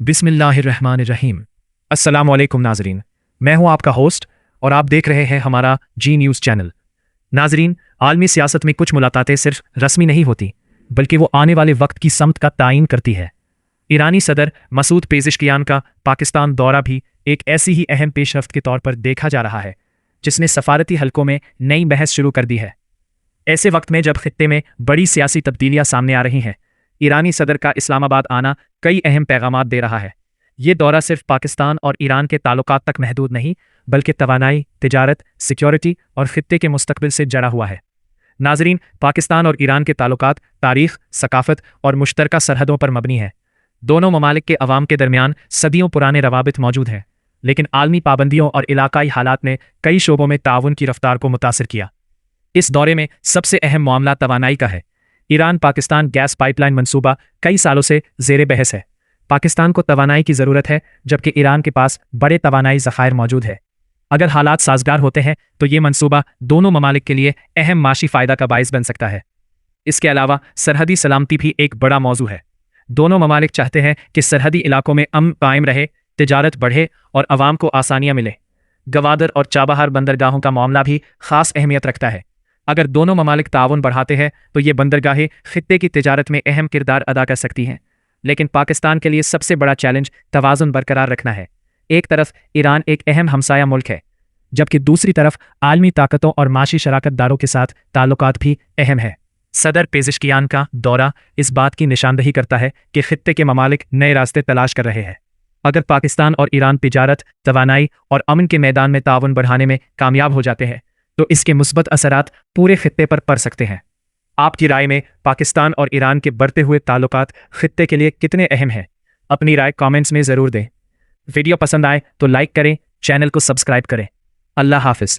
बिस्मिल्लाहिर्रहमानिर्रहीम। अस्सलामुअलैकुम नाजरीन, मैं हूं आपका होस्ट और आप देख रहे हैं हमारा जी न्यूज़ चैनल। नाजरीन, आलमी सियासत में कुछ मुलाकातें सिर्फ रस्मी नहीं होती, बल्कि वो आने वाले वक्त की समत का तायीन करती है। ईरानी सदर मसूद पेज़ेश्कियान का पाकिस्तान दौरा भी एक ऐसी ही अहम पेशरफ्त के तौर पर देखा जा रहा है, जिसने सफारती हलकों में नई बहस शुरू कर दी है। ऐसे वक्त में जब खित्ते में बड़ी सियासी तब्दीलियां सामने आ रही हैं, ईरानी सदर का इस्लामाबाद आना कई अहम पैगामात दे रहा है। ये दौरा सिर्फ पाकिस्तान और ईरान के ताल्लुकात तक महदूद नहीं, बल्कि तवानाई, तिजारत, सिक्योरिटी और खित्ते के मुस्तकबिल से जड़ा हुआ है। नाजरीन, पाकिस्तान और ईरान के ताल्लुकात तारीख, सकाफत और मुश्तरका सरहदों पर मबनी है। दोनों ममालिक के अवाम के दरमियान सदियों पुराने रवाबित मौजूद हैं, लेकिन आलमी पाबंदियों और इलाकाई हालात ने कई शोबों में ताउन की रफ्तार को मुतासिर किया। इस दौरे में सबसे अहम मामला तवानाई का है। ईरान पाकिस्तान गैस पाइपलाइन मंसूबा कई सालों से जेर बहस है। पाकिस्तान को तवानाई की ज़रूरत है, जबकि ईरान के पास बड़े तवानाई ज़खायर मौजूद है। अगर हालात साजगार होते हैं तो ये मंसूबा दोनों ममालिक के लिए अहम माशी फ़ायदा का बाइस बन सकता है। इसके अलावा सरहदी सलामती भी एक बड़ा मौजू है। दोनों ममालिक चाहते हैं कि सरहदी इलाकों में अमन कायम रहे, तिजारत बढ़े और आवाम को आसानियाँ मिले। गवादर और चाबहार बंदरगाहों का मामला भी ख़ास अहमियत रखता है। अगर दोनों ममालिक ताउन बढ़ाते हैं तो ये बंदरगाहें खित्ते की तिजारत में अहम किरदार अदा कर सकती हैं। लेकिन पाकिस्तान के लिए सबसे बड़ा चैलेंज तवाज़ुन बरकरार रखना है। एक तरफ ईरान एक अहम हमसाया मुल्क है, जबकि दूसरी तरफ आलमी ताकतों और माशी शराकतदारों के साथ ताल्लुकात भी अहम है। सदर पेज़ेश्कियान का दौरा इस बात की निशानदही करता है कि खित्ते के ममालिक नए रास्ते तलाश कर रहे हैं। अगर पाकिस्तान और ईरान तिजारत, तवानाई और अमन के मैदान में ताउन बढ़ाने में कामयाब हो जाते हैं तो इसके मुस्बत असरात पूरे खित्ते पर पड़ सकते हैं। आपकी राय में पाकिस्तान और ईरान के बढ़ते हुए ताल्लुकात खित्ते के लिए कितने अहम हैं? अपनी राय कमेंट्स में ज़रूर दें। वीडियो पसंद आए तो लाइक करें, चैनल को सब्सक्राइब करें। अल्लाह हाफिज़।